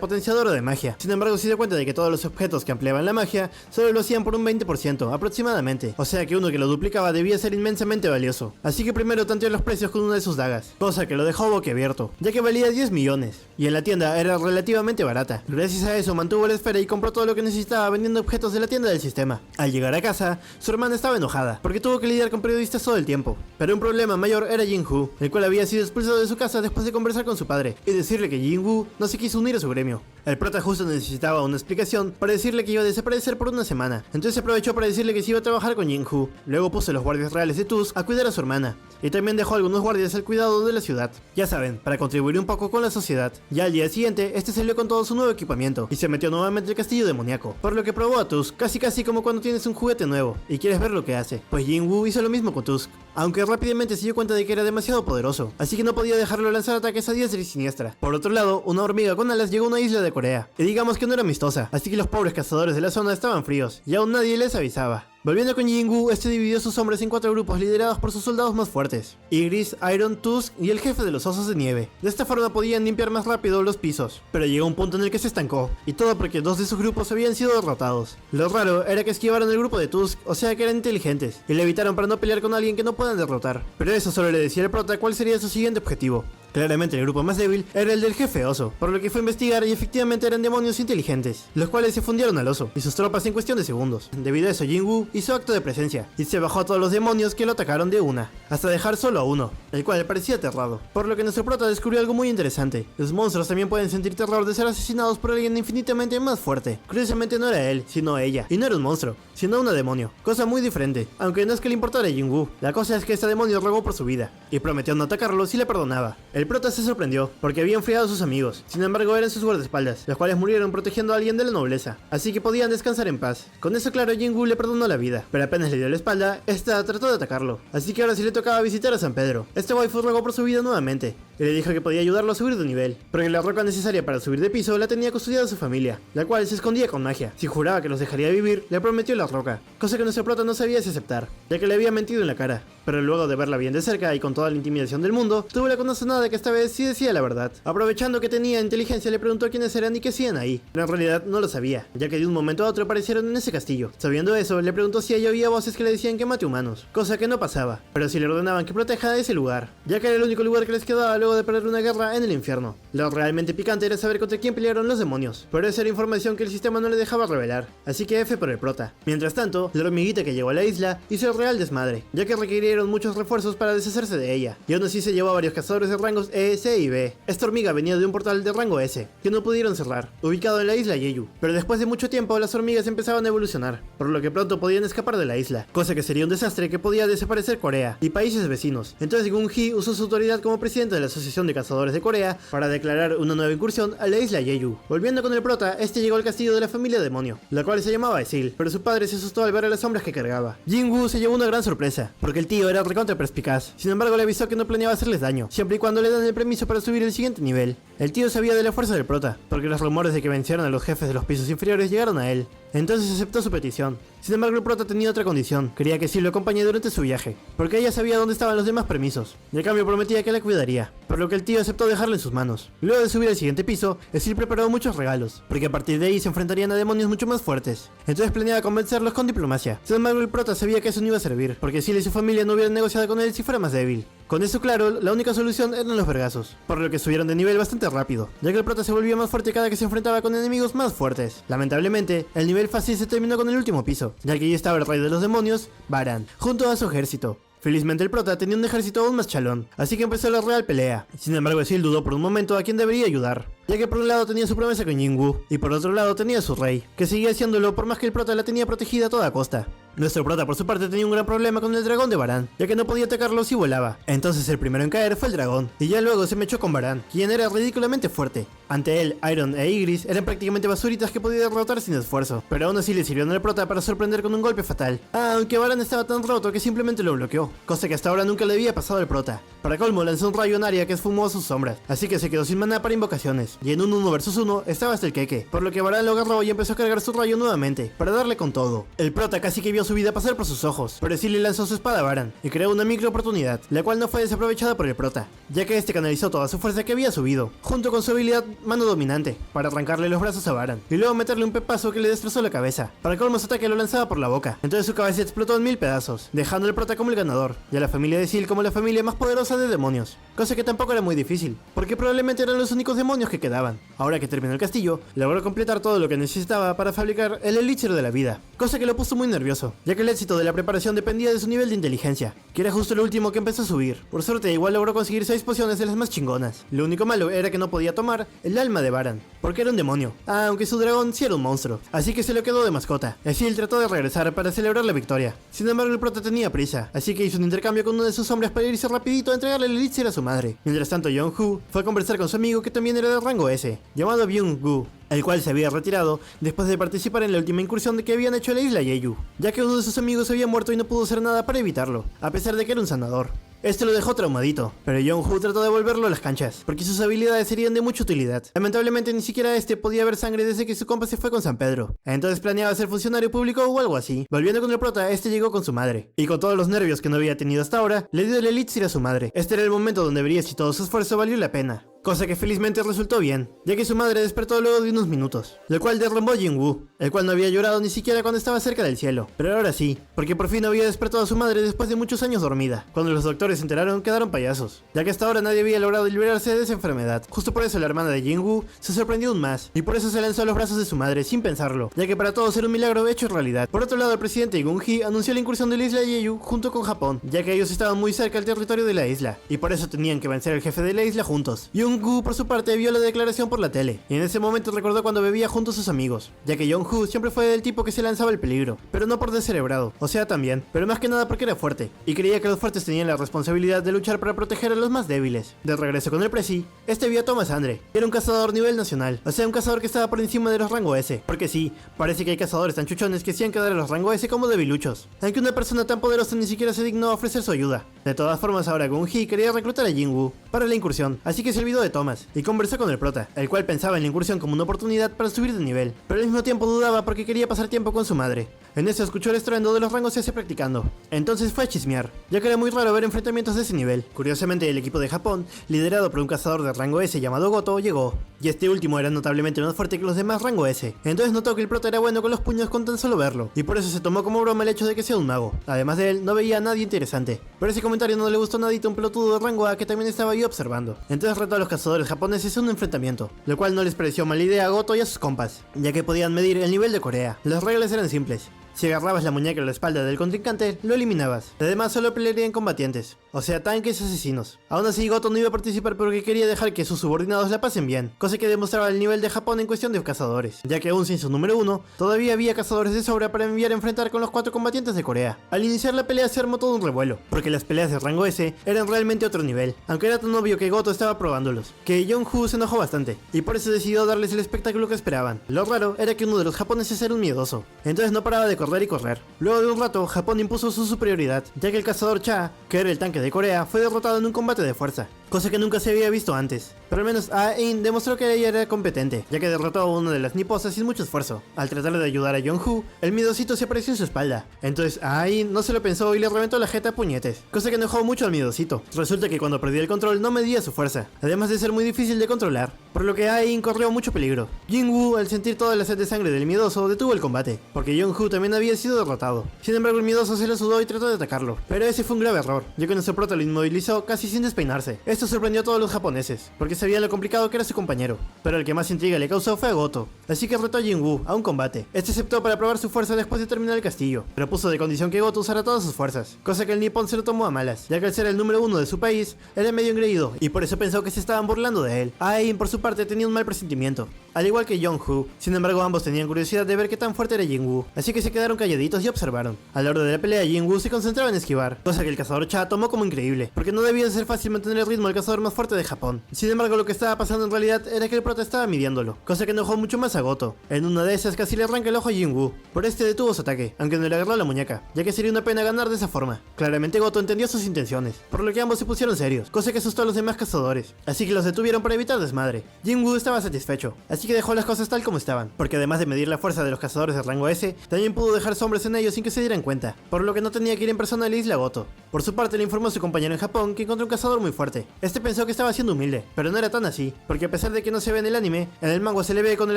potenciadora de magia. Sin embargo se dio cuenta de que todos los objetos que ampliaban la magia solo lo hacían por un 20% aproximadamente, o sea que uno que lo duplicaba debía ser inmensamente valioso. Así que primero tanteó los precios con una de sus dagas, cosa que lo dejó boquiabierto, ya que valía 10 millones, y en la tienda era relativamente barata. Gracias a eso mantuvo la esfera y compró todo lo que necesitaba vendiendo objetos de la tienda del sistema. Al llegar a casa, su hermana estaba enojada, porque tuvo que lidiar con periodistas todo el tiempo, pero un problema mayor era Jin-Hoo, el cual había sido expulsado de su casa después de conversar con su padre, y decirle que Jin-Woo no se quiso unir a su gremio. El prota justo necesitaba una explicación para decirle que iba a desaparecer por una semana, entonces aprovechó para decirle que se iba a trabajar con Jin-Hoo. Luego puso a los guardias reales de Tusk a cuidar a su hermana, y también dejó a algunos guardias al cuidado de la ciudad, ya saben, para contribuir un poco con la sociedad. Ya al día siguiente, este salió con todo su nuevo equipamiento, y se metió nuevamente al castillo demoníaco, por lo que probó a Tusk, casi como cuando tienes un juguete nuevo, y quieres ver lo que hace. Pues Jin-Woo hizo lo mismo con Tusk, aunque rápidamente se dio cuenta de que era demasiado poderoso, así que no podía dejarlo lanzar ataques a diestra y siniestra. Por otro lado, una hormiga con alas llegó a una isla de Corea, y digamos que no era amistosa, así que los pobres cazadores de la zona estaban fríos, y aún nadie les avisaba. Volviendo con Jin-Woo, este dividió sus hombres en 4 grupos liderados por sus soldados más fuertes: Ygritte, Iron, Tusk y el jefe de los osos de nieve. De esta forma podían limpiar más rápido los pisos, pero llegó un punto en el que se estancó, y todo porque 2 de sus grupos habían sido derrotados. Lo raro era que esquivaron el grupo de Tusk, o sea que eran inteligentes, y le evitaron para no pelear con alguien que no puedan derrotar. Pero eso solo le decía al prota cuál sería su siguiente objetivo. Claramente el grupo más débil era el del jefe oso, por lo que fue a investigar y efectivamente eran demonios inteligentes, los cuales se fundieron al oso y sus tropas en cuestión de segundos. Debido a eso, Jin-Woo hizo acto de presencia y se bajó a todos los demonios que lo atacaron de una, hasta dejar solo a uno, el cual parecía aterrado, por lo que nuestro prota descubrió algo muy interesante: los monstruos también pueden sentir terror de ser asesinados por alguien infinitamente más fuerte. Curiosamente no era él, sino ella, y no era un monstruo, sino una demonio, cosa muy diferente, aunque no es que le importara a Jin-Woo. La cosa es que este demonio rogó por su vida, y prometió no atacarlo si le perdonaba. El prota se sorprendió, porque había enfriado a sus amigos, sin embargo eran sus guardaespaldas, los cuales murieron protegiendo a alguien de la nobleza, así que podían descansar en paz. Con eso claro, Jin-Woo le perdonó la vida, pero apenas le dio la espalda, esta trató de atacarlo, así que ahora sí le tocaba visitar a San Pedro. Este waifu rogó por su vida nuevamente, y le dijo que podía ayudarlo a subir de nivel, pero en la roca necesaria para subir de piso la tenía custodiada su familia, la cual se escondía con magia. Si juraba que los dejaría vivir, le prometió la roca, cosa que nuestro prota no sabía si aceptar, ya que le había mentido en la cara. Pero luego de verla bien de cerca y con toda la intimidación del mundo, tuvo la corazonada de que esta vez sí decía la verdad. Aprovechando que tenía inteligencia, le preguntó quiénes eran y qué hacían ahí, pero en realidad no lo sabía, ya que de un momento a otro aparecieron en ese castillo. Sabiendo eso, le preguntó si allí había voces que le decían que mate humanos, cosa que no pasaba, pero sí le ordenaban que proteja ese lugar, ya que era el único lugar que les quedaba luego de perder una guerra en el infierno. Lo realmente picante era saber contra quién pelearon los demonios, pero esa era información que el sistema no le dejaba revelar, así que F por el prota. Mientras tanto, la hormiguita que llegó a la isla hizo el real desmadre, ya que requirieron muchos refuerzos para deshacerse de ella, y aún así se llevó a varios cazadores de rangos E, C y B. Esta hormiga venía de un portal de rango S, que no pudieron cerrar, ubicado en la isla Jeju, pero después de mucho tiempo las hormigas empezaban a evolucionar, por lo que pronto podían escapar de la isla, cosa que sería un desastre que podía desaparecer Corea y países vecinos. Entonces Gung-hee usó su autoridad como presidente de la Asociación de Cazadores de Corea para declarar una nueva incursión a la isla Jeju. Volviendo con el prota, este llegó al castillo de la familia demonio, la cual se llamaba Esil, pero su padre se asustó al ver a las sombras que cargaba. Jin-Woo se llevó una gran sorpresa, porque el tío era recontra perspicaz. Sin embargo le avisó que no planeaba hacerles daño, siempre y cuando le dan el permiso para subir el siguiente nivel. El tío sabía de la fuerza del prota, porque los rumores de que vencieron a los jefes de los pisos inferiores llegaron a él. Entonces aceptó su petición. Sin embargo el prota tenía otra condición: quería que Sil lo acompañe durante su viaje, porque ella sabía dónde estaban los demás permisos, y a cambio prometía que la cuidaría, por lo que el tío aceptó dejarle en sus manos. Luego de subir al siguiente piso, Sil preparó muchos regalos, porque a partir de ahí se enfrentarían a demonios mucho más fuertes, entonces planeaba convencerlos con diplomacia. Sin embargo el prota sabía que eso no iba a servir, porque Sil y su familia no hubieran negociado con él si fuera más débil. Con eso claro, la única solución eran los vergazos, por lo que subieron de nivel bastante rápido, ya que el prota se volvía más fuerte cada que se enfrentaba con enemigos más fuertes. Lamentablemente, el nivel fácil se terminó con el último piso, ya que allí estaba el rey de los demonios, Baran, junto a su ejército. Felizmente el prota tenía un ejército aún más chalón, así que empezó la real pelea. Sin embargo Sil dudó por un momento a quién debería ayudar, ya que por un lado tenía su promesa con Jin-Woo, y por otro lado tenía a su rey, que seguía haciéndolo por más que el prota la tenía protegida a toda costa. Nuestro prota por su parte tenía un gran problema con el dragón de Baran, ya que no podía atacarlo si volaba. Entonces el primero en caer fue el dragón, y ya luego se mechó con Baran, quien era ridículamente fuerte. Ante él, Iron e Ygritte eran prácticamente basuritas que podía derrotar sin esfuerzo, pero aún así le sirvieron al prota para sorprender con un golpe fatal. Aunque Baran estaba tan roto que simplemente lo bloqueó, cosa que hasta ahora nunca le había pasado al prota. Para colmo lanzó un rayo en área que esfumó a sus sombras, así que se quedó sin maná para invocaciones, y en un 1 vs 1 estaba hasta el queque, por lo que Baran lo agarró y empezó a cargar su rayo nuevamente, para darle con todo. El prota casi que vio su vida pasar por sus ojos, pero sí le lanzó su espada a Baran, y creó una micro oportunidad, la cual no fue desaprovechada por el prota, ya que este canalizó toda su fuerza que había subido, junto con su habilidad mano dominante, para arrancarle los brazos a Baran, y luego meterle un pepazo que le destrozó la cabeza. Para colmo su ataque lo lanzaba por la boca, entonces su cabeza explotó en 1000 pedazos, dejando al prota como el ganador, y a la familia de Syl como la familia más poderosa de demonios, cosa que tampoco era muy difícil, porque probablemente eran los únicos demonios que quedaban. Ahora que terminó el castillo, logró completar todo lo que necesitaba para fabricar el elixir de la vida, cosa que lo puso muy nervioso, ya que el éxito de la preparación dependía de su nivel de inteligencia, que era justo lo último que empezó a subir. Por suerte igual logró conseguir 6 pociones de las más chingonas. Lo único malo era que no podía tomar el alma de Baran, porque era un demonio, aunque su dragón sí era un monstruo, así que se lo quedó de mascota. Syl trató de regresar para celebrar la victoria, sin embargo el prota tenía prisa, así que hizo un intercambio con uno de sus hombres para irse rapidito a entregarle el elixir a su madre. Mientras tanto Yong-Hu fue a conversar con su amigo que también era de rango S, llamado Byung-Gu, el cual se había retirado después de participar en la última incursión que habían hecho en la isla Jeju, ya que uno de sus amigos había muerto y no pudo hacer nada para evitarlo, a pesar de que era un sanador. Este lo dejó traumadito, pero Yong-Hu trató de volverlo a las canchas, porque sus habilidades serían de mucha utilidad. Lamentablemente ni siquiera este podía ver sangre desde que su compa se fue con San Pedro, entonces planeaba ser funcionario público o algo así. Volviendo con el prota, este llegó con su madre, y con todos los nervios que no había tenido hasta ahora, le dio el elixir a su madre. Este era el momento donde vería si todo su esfuerzo valió la pena. Cosa que felizmente resultó bien, ya que su madre despertó luego de unos minutos, lo cual derrumbó a Jin-Woo, el cual no había llorado ni siquiera cuando estaba cerca del cielo, pero ahora sí, porque por fin había despertado a su madre después de muchos años dormida. Cuando los doctores se enteraron quedaron payasos, ya que hasta ahora nadie había logrado liberarse de esa enfermedad. Justo por eso la hermana de Jin-Woo se sorprendió aún más, y por eso se lanzó a los brazos de su madre sin pensarlo, ya que para todos era un milagro hecho realidad. Por otro lado, el presidente Gung-Hee anunció la incursión de la isla Jeju junto con Japón, ya que ellos estaban muy cerca del territorio de la isla, y por eso tenían que vencer al jefe de la isla juntos. Jung-Gu por su parte vio la declaración por la tele, y en ese momento recordó cuando bebía junto a sus amigos, ya que Jong-Hu siempre fue el tipo que se lanzaba al peligro, pero no por descerebrado, o sea también, pero más que nada porque era fuerte, y creía que los fuertes tenían la responsabilidad de luchar para proteger a los más débiles. De regreso con el Prezi, este vio a Thomas Andre, que era un cazador nivel nacional, o sea un cazador que estaba por encima de los rango S, porque sí, parece que hay cazadores tan chuchones que hacían quedar a los rango S como debiluchos, aunque una persona tan poderosa ni siquiera se dignó a ofrecer su ayuda. De todas formas ahora Gung-Hee quería reclutar a Jin-Woo para la incursión, así que se olvidó de Thomas, y conversó con el prota, el cual pensaba en la incursión como una oportunidad para subir de nivel, pero al mismo tiempo dudaba porque quería pasar tiempo con su madre. En eso escuchó el estruendo de los rangos S practicando, entonces fue a chismear, ya que era muy raro ver enfrentamientos de ese nivel. Curiosamente el equipo de Japón, liderado por un cazador de rango S llamado Goto, llegó, y este último era notablemente más fuerte que los demás rango S, entonces notó que el prota era bueno con los puños con tan solo verlo, y por eso se tomó como broma el hecho de que sea un mago. Además de él, no veía a nadie interesante, pero ese comentario no le gustó nadito a un pelotudo de rango A que también estaba ahí observando. Entonces retó a los cazadores japoneses a un enfrentamiento, lo cual no les pareció mala idea a Goto y a sus compas, ya que podían medir el nivel de Corea. Las reglas eran simples. Si agarrabas la muñeca a la espalda del contrincante, lo eliminabas. Además, solo pelearían combatientes, o sea, tanques y asesinos. Aún así, Goto no iba a participar porque quería dejar que sus subordinados la pasen bien, cosa que demostraba el nivel de Japón en cuestión de cazadores, ya que aún sin su número 1, todavía había cazadores de sobra para enviar a enfrentar con los 4 combatientes de Corea. Al iniciar la pelea se armó todo un revuelo, porque las peleas de rango S eran realmente otro nivel, aunque era tan obvio que Goto estaba probándolos, que Jong-Hu se enojó bastante, y por eso decidió darles el espectáculo que esperaban. Lo raro era que uno de los japoneses era un miedoso, entonces no paraba de correr y correr. Luego de un rato, Japón impuso su superioridad, ya que el cazador Cha, que era el tanque de Corea, fue derrotado en un combate de fuerza, cosa que nunca se había visto antes. Pero al menos A-In demostró que ella era competente, ya que derrotó a una de las niposas sin mucho esfuerzo. Al tratar de ayudar a Jong-Hu, el miedosito se apareció en su espalda, entonces A-In no se lo pensó y le reventó la jeta a puñetes, cosa que enojó mucho al miedosito. Resulta que cuando perdía el control no medía su fuerza, además de ser muy difícil de controlar, por lo que A-In corrió mucho peligro. Jin-Woo, al sentir toda la sed de sangre del miedoso, detuvo el combate, porque Jong-Hu también había sido derrotado. Sin embargo, el miedoso se lo sudó y trató de atacarlo, pero ese fue un grave error, ya que nuestro prota lo inmovilizó casi sin despeinarse. Esto Esto sorprendió a todos los japoneses, porque sabían lo complicado que era su compañero, pero el que más intriga le causó fue a Goto, así que retó a Jinwoo a un combate. Este aceptó para probar su fuerza después de terminar el castillo, pero puso de condición que Goto usara todas sus fuerzas, cosa que el nipón se lo tomó a malas, ya que al ser el número 1 de su país, era medio engreído, y por eso pensó que se estaban burlando de él. Ain, por su parte, tenía un mal presentimiento, al igual que Jong-Hoo. Sin embargo, ambos tenían curiosidad de ver qué tan fuerte era Jinwoo, así que se quedaron calladitos y observaron. A la hora de la pelea, Jinwoo se concentraba en esquivar, cosa que el cazador Cha tomó como increíble, porque no debía de ser fácil mantener el ritmo del cazador más fuerte de Japón. Sin embargo, lo que estaba pasando en realidad era que el prota estaba midiéndolo, cosa que enojó mucho más a Goto. En una de esas casi le arranca el ojo a Jinwoo, por este detuvo su ataque, aunque no le agarró la muñeca, ya que sería una pena ganar de esa forma. Claramente Goto entendió sus intenciones, por lo que ambos se pusieron serios, cosa que asustó a los demás cazadores, así que los detuvieron para evitar desmadre. Jinwoo estaba satisfecho, así que dejó las cosas tal como estaban, porque además de medir la fuerza de los cazadores de rango S, también pudo dejar sombras en ellos sin que se dieran cuenta, por lo que no tenía que ir en persona a la isla Goto. Por su parte le informó a su compañero en Japón que encontró un cazador muy fuerte. Este pensó que estaba siendo humilde, pero no era tan así, porque a pesar de que no se ve en el anime, en el manga se le ve con el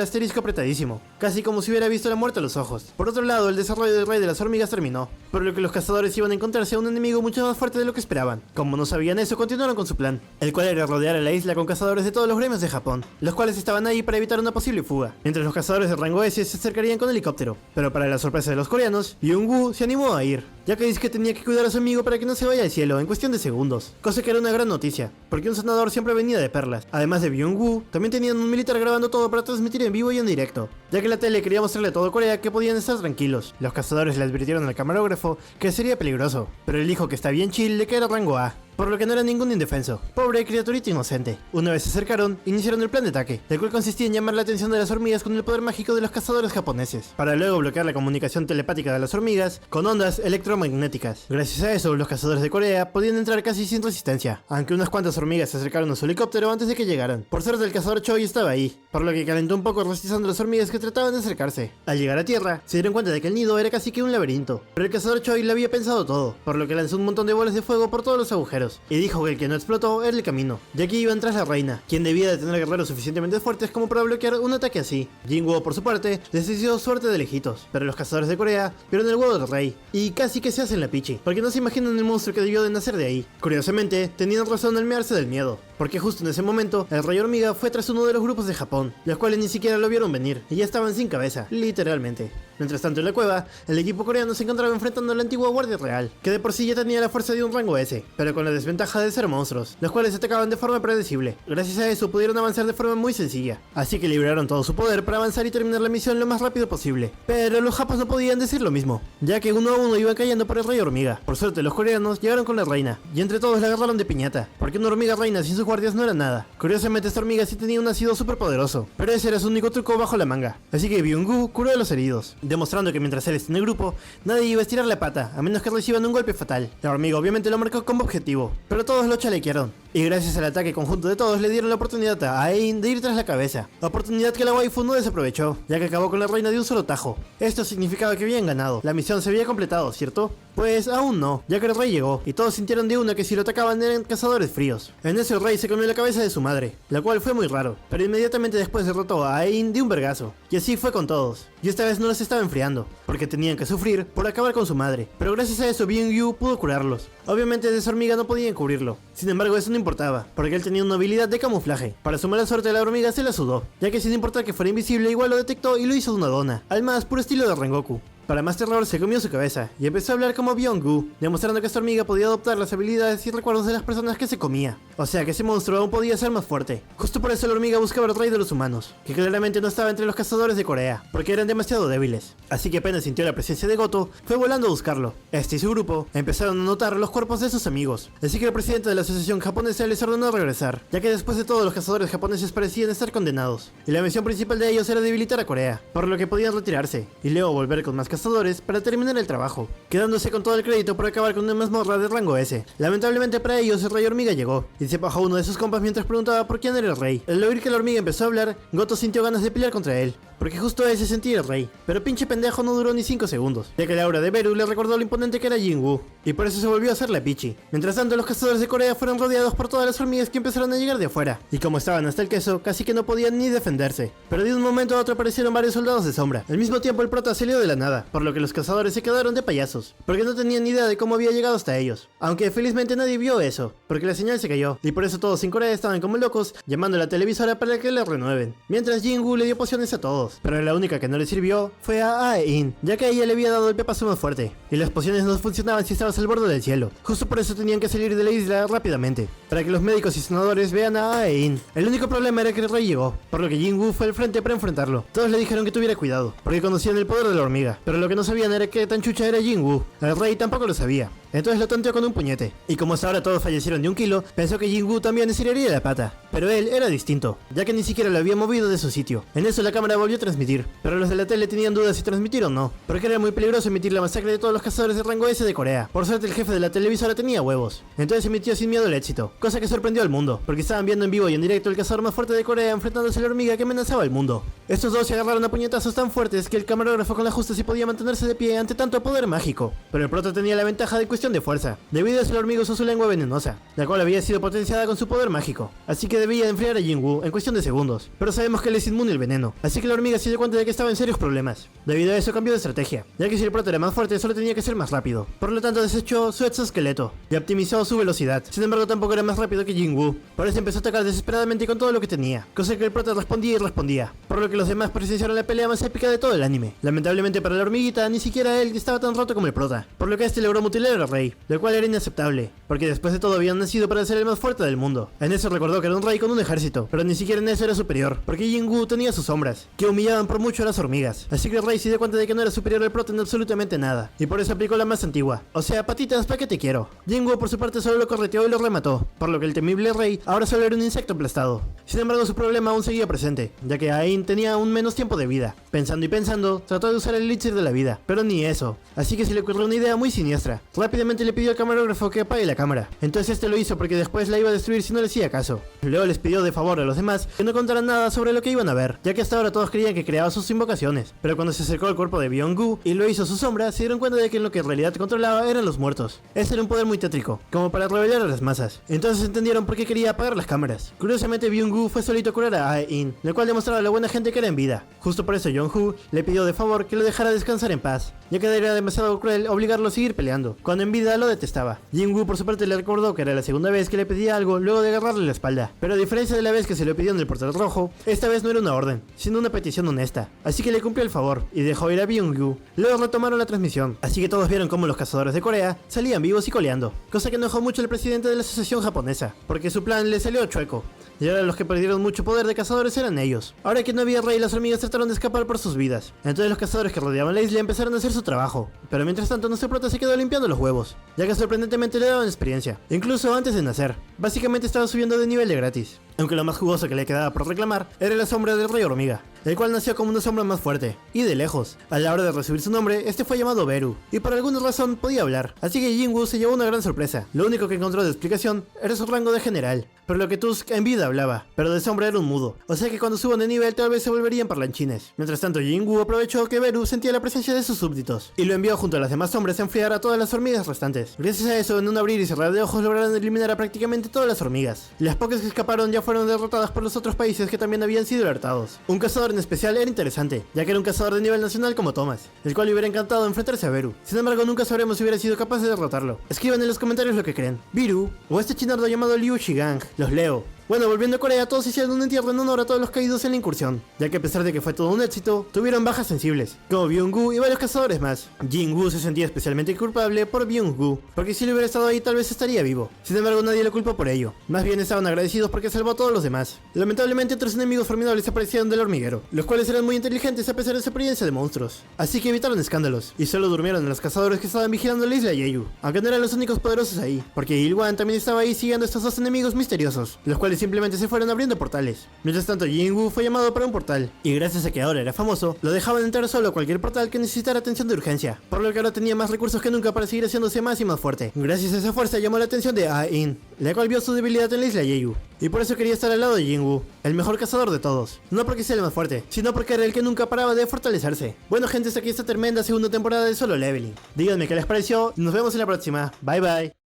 asterisco apretadísimo, casi como si hubiera visto la muerte a los ojos. Por otro lado, el desarrollo del rey de las hormigas terminó, por lo que los cazadores iban a encontrarse a un enemigo mucho más fuerte de lo que esperaban. Como no sabían eso, continuaron con su plan, el cual era rodear a la isla con cazadores de todos los gremios de Japón, los cuales estaban ahí para evitar una posible fuga, mientras los cazadores de rango S se acercarían con helicóptero. Pero para la sorpresa de los coreanos, Jong-Woo se animó a ir, ya que dice que tenía que cuidar a su amigo para que no se vaya al cielo en cuestión de segundos, cosa que era una gran noticia, porque un sanador siempre venía de perlas. Además de Byung-woo, también tenían un militar grabando todo para transmitir en vivo y en directo, ya que la tele quería mostrarle a todo Corea que podían estar tranquilos. Los cazadores le advirtieron al camarógrafo que sería peligroso, pero él dijo que está bien chill de que era rango A, por lo que no era ningún indefenso. Pobre criaturita inocente. Una vez se acercaron, iniciaron el plan de ataque, el cual consistía en llamar la atención de las hormigas con el poder mágico de los cazadores japoneses, para luego bloquear la comunicación telepática de las hormigas con ondas electromagnéticas. Gracias a eso, los cazadores de Corea podían entrar casi sin resistencia, aunque unas cuantas hormigas se acercaron a su helicóptero antes de que llegaran. Por suerte el cazador Choi estaba ahí, por lo que calentó un poco rostizando a las hormigas que trataban de acercarse. Al llegar a tierra, se dieron cuenta de que el nido era casi que un laberinto, pero el cazador Choi lo había pensado todo, por lo que lanzó un montón de bolas de fuego por todos los agujeros, y dijo que el que no explotó era el camino, ya que iban tras la reina, quien debía de tener guerreros suficientemente fuertes como para bloquear un ataque así. Jinwoo, por su parte, les deseó suerte de lejitos, pero los cazadores de Corea vieron el huevo del rey, y casi que se hacen la pichi, porque no se imaginan el monstruo que debió de nacer de ahí. Curiosamente, tenían razón al mearse del miedo, porque justo en ese momento, el rey hormiga fue tras uno de los grupos de Japón, los cuales ni siquiera lo vieron venir, y ya estaban sin cabeza, literalmente. Mientras tanto, en la cueva, el equipo coreano se encontraba enfrentando a la antigua Guardia Real, que de por sí ya tenía la fuerza de un rango S, pero con la desventaja de ser monstruos, los cuales atacaban de forma predecible. Gracias a eso pudieron avanzar de forma muy sencilla, así que liberaron todo su poder para avanzar y terminar la misión lo más rápido posible. Pero los japas no podían decir lo mismo, ya que uno a uno iban cayendo por el rey hormiga. Por suerte los coreanos llegaron con la reina, y entre todos la agarraron de piñata, porque una hormiga reina sin sus guardias no era nada. Curiosamente esta hormiga sí tenía un ácido súper poderoso, pero ese era su único truco bajo la manga, así que Byung-woo curó a los heridos, demostrando que mientras él esté en el grupo, nadie iba a estirar la pata, a menos que reciban un golpe fatal. La hormiga obviamente lo marcó como objetivo, pero todos lo chalequearon, y gracias al ataque conjunto de todos le dieron la oportunidad a Ain de ir tras la cabeza, oportunidad que la waifu no desaprovechó, ya que acabó con la reina de un solo tajo. Esto significaba que habían ganado, la misión se había completado, ¿cierto? Pues aún no, ya que el rey llegó, y todos sintieron de una que si lo atacaban eran cazadores fríos. En eso el rey se comió la cabeza de su madre, la cual fue muy raro, pero inmediatamente después derrotó a Ain de un vergazo, y así fue con todos, y esta vez no los estaba enfriando, porque tenían que sufrir por acabar con su madre, pero gracias a eso Byung-woo pudo curarlos. Obviamente de esa hormiga no podían cubrirlo, sin embargo eso no importaba, porque él tenía una habilidad de camuflaje. Para su mala suerte la hormiga se la sudó, ya que sin importar que fuera invisible igual lo detectó y lo hizo de una dona, al más puro estilo de Rengoku. Para más terror se comió su cabeza y empezó a hablar como Byung-woo, demostrando que esta hormiga podía adoptar las habilidades y recuerdos de las personas que se comía. O sea que ese monstruo aún podía ser más fuerte. Justo por eso la hormiga buscaba al rey de los humanos, que claramente no estaba entre los cazadores de Corea, porque eran demasiado débiles. Así que apenas sintió la presencia de Goto, fue volando a buscarlo. Este y su grupo empezaron a notar los cuerpos de sus amigos, así que el presidente de la asociación japonesa les ordenó regresar, ya que después de todo los cazadores japoneses parecían estar condenados, y la misión principal de ellos era debilitar a Corea, por lo que podían retirarse, y luego volver con más cazadores para terminar el trabajo, quedándose con todo el crédito por acabar con una mazmorra de rango S. Lamentablemente para ellos el rey hormiga llegó, y se bajó uno de sus compas mientras preguntaba por quién era el rey. Al oír que la hormiga empezó a hablar, Goto sintió ganas de pelear contra él, porque justo ese sentía el rey, pero pinche pendejo no duró ni 5 segundos, ya que la aura de Beru le recordó lo imponente que era Jinwoo, y por eso se volvió a hacer la pichi. Mientras tanto los cazadores de Corea fueron rodeados por todas las hormigas que empezaron a llegar de afuera, y como estaban hasta el queso, casi que no podían ni defenderse, pero de un momento a otro aparecieron varios soldados de sombra. Al mismo tiempo el prota salió de la nada, por lo que los cazadores se quedaron de payasos, porque no tenían ni idea de cómo había llegado hasta ellos. Aunque felizmente nadie vio eso, porque la señal se cayó, y por eso todos en Corea estaban como locos, llamando a la televisora para que la renueven. Mientras Jinwoo le dio pociones a todos, pero la única que no le sirvió fue a Ae-in, ya que a ella le había dado el pepazo más fuerte, y las pociones no funcionaban si estabas al borde del cielo. Justo por eso tenían que salir de la isla rápidamente, para que los médicos y sanadores vean a Ae-in. El único problema era que el rey llegó, por lo que Jinwoo fue al frente para enfrentarlo. Todos le dijeron que tuviera cuidado, porque conocían el poder de la hormiga, pero lo que no sabían era que tan chucha era Jinwoo. El rey tampoco lo sabía, entonces lo tonteó con un puñete, y como hasta ahora todos fallecieron de 1 kilo, pensó que Jinwoo también estiraría la pata, pero él era distinto, ya que ni siquiera lo había movido de su sitio. En eso la cámara volvió a transmitir, pero los de la tele tenían dudas si transmitir o no, porque era muy peligroso emitir la masacre de todos los cazadores de rango S de Corea. Por suerte el jefe de la televisora tenía huevos, entonces emitió sin miedo el éxito, cosa que sorprendió al mundo, porque estaban viendo en vivo y en directo el cazador más fuerte de Corea enfrentándose a la hormiga que amenazaba al mundo. Estos dos se agarraron a puñetazos tan fuertes que el camarógrafo con la justa sí podía mantenerse de pie ante tanto poder mágico, pero el prota tenía la ventaja de cuestión de fuerza, debido a que la hormiga usó su lengua venenosa, la cual había sido potenciada con su poder mágico, así que debía enfriar a Jinwoo en cuestión de segundos, pero sabemos que él es inmune al veneno, así que la hormiga se dio cuenta de que estaba en serios problemas. Debido a eso cambió de estrategia, ya que si el prota era más fuerte solo tenía que ser más rápido, por lo tanto desechó su exoesqueleto y optimizó su velocidad. Sin embargo tampoco era más rápido que Jinwoo, por eso empezó a atacar desesperadamente con todo lo que tenía, cosa que el prota respondía y respondía, por lo que los demás presenciaron la pelea más épica de todo el anime. Lamentablemente para la hormiguita ni siquiera él estaba tan roto como el prota, por lo que este logró mutilar al rey, lo cual era inaceptable, porque después de todo habían nacido para ser el más fuerte del mundo. En eso recordó que era un rey con un ejército, pero ni siquiera en eso era superior, porque Jinwoo tenía sus sombras, que humillaban por mucho a las hormigas, así que el rey se dio cuenta de que no era superior al prota en absolutamente nada, y por eso aplicó la más antigua, o sea, patitas, ¿pa' qué te quiero? Jinwoo por su parte solo lo correteó y lo remató, por lo que el temible rey ahora solo era un insecto aplastado. Sin embargo su problema aún seguía presente, ya que Ain tenía aún menos tiempo de vida. Pensando y pensando, trató de usar el elixir de la vida, pero ni eso, así que se le ocurrió una idea muy siniestra. Rápidamente le pidió al camarógrafo que apague la cámara, entonces este lo hizo porque después la iba a destruir si no le hacía caso. Luego les pidió de favor a los demás que no contaran nada sobre lo que iban a ver, ya que hasta ahora todos creían que creaba sus invocaciones, pero cuando se acercó al cuerpo de Byung-gu y lo hizo su sombra, se dieron cuenta de que lo que en realidad controlaba eran los muertos. Este era un poder muy tétrico, como para revelar a las masas, entonces entendieron por qué quería apagar las cámaras. Curiosamente Byung-gu fue solito a curar a Ae-in, lo cual demostraba la buena gente que era en vida. Justo por eso Jong-hu le pidió de favor que lo dejara descansar en paz, ya que era demasiado cruel obligarlo a seguir peleando, cuando en vida lo detestaba. Jinwoo por su parte le recordó que era la segunda vez que le pedía algo luego de agarrarle la espalda, pero a diferencia de la vez que se lo pidió en el portal rojo, esta vez no era una orden, sino una petición honesta, así que le cumplió el favor y dejó ir a Byung-gu. Luego retomaron la transmisión, así que todos vieron cómo los cazadores de Corea salían vivos y coleando, cosa que enojó mucho al presidente de la asociación japonesa, porque su plan le salió chueco. Y ahora los que perdieron mucho poder de cazadores eran ellos. Ahora que no había rey, las hormigas trataron de escapar por sus vidas. Entonces los cazadores que rodeaban la isla empezaron a hacer su trabajo. Pero mientras tanto nuestro prota se quedó limpiando los huevos, ya que sorprendentemente le daban experiencia, incluso antes de nacer. Básicamente estaba subiendo de nivel de gratis. Aunque lo más jugoso que le quedaba por reclamar era la sombra del rey hormiga, el cual nació como una sombra más fuerte, y de lejos. A la hora de recibir su nombre, este fue llamado Beru, y por alguna razón podía hablar, así que Jinwoo se llevó una gran sorpresa. Lo único que encontró de explicación era su rango de general, por lo que Tusk en vida hablaba, pero de sombra era un mudo, o sea que cuando suban de nivel tal vez se volverían parlanchines. Mientras tanto Jinwoo aprovechó que Beru sentía la presencia de sus súbditos, y lo envió junto a las demás sombras a enfriar a todas las hormigas restantes. Gracias a eso, en un abrir y cerrar de ojos lograron eliminar a prácticamente todas las hormigas. Las pocas que escaparon ya fueron derrotadas por los otros países que también habían sido alertados. Un cazador en especial era interesante, ya que era un cazador de nivel nacional como Thomas, el cual le hubiera encantado enfrentarse a Beru. Sin embargo, nunca sabremos si hubiera sido capaz de derrotarlo. Escriban en los comentarios lo que creen, Beru o este chinardo llamado Liu Shigang. Los leo. Bueno, volviendo a Corea, todos hicieron un entierro en honor a todos los caídos en la incursión, ya que a pesar de que fue todo un éxito, tuvieron bajas sensibles, como Byung-gu y varios cazadores más. Jinwoo se sentía especialmente culpable por Byung-gu, porque si él hubiera estado ahí tal vez estaría vivo. Sin embargo, nadie lo culpó por ello. Más bien estaban agradecidos porque salvó a todos los demás. Lamentablemente, otros enemigos formidables aparecieron del hormiguero, los cuales eran muy inteligentes a pesar de su apariencia de monstruos, así que evitaron escándalos, y solo durmieron en los cazadores que estaban vigilando la isla Jeju, aunque no eran los únicos poderosos ahí, porque Il-wan también estaba ahí siguiendo a estos dos enemigos misteriosos, los cuales simplemente se fueron abriendo portales. Mientras tanto, Jinwoo fue llamado para un portal, y gracias a que ahora era famoso, lo dejaban entrar solo a cualquier portal que necesitara atención de urgencia, por lo que ahora tenía más recursos que nunca para seguir haciéndose más y más fuerte. Gracias a esa fuerza llamó la atención de Ae-in, la cual vio su debilidad en la isla Jeju, y por eso quería estar al lado de Jinwoo, el mejor cazador de todos. No porque sea el más fuerte, sino porque era el que nunca paraba de fortalecerse. Bueno gente, hasta aquí esta tremenda segunda temporada de Solo Leveling. Díganme qué les pareció, y nos vemos en la próxima. Bye bye.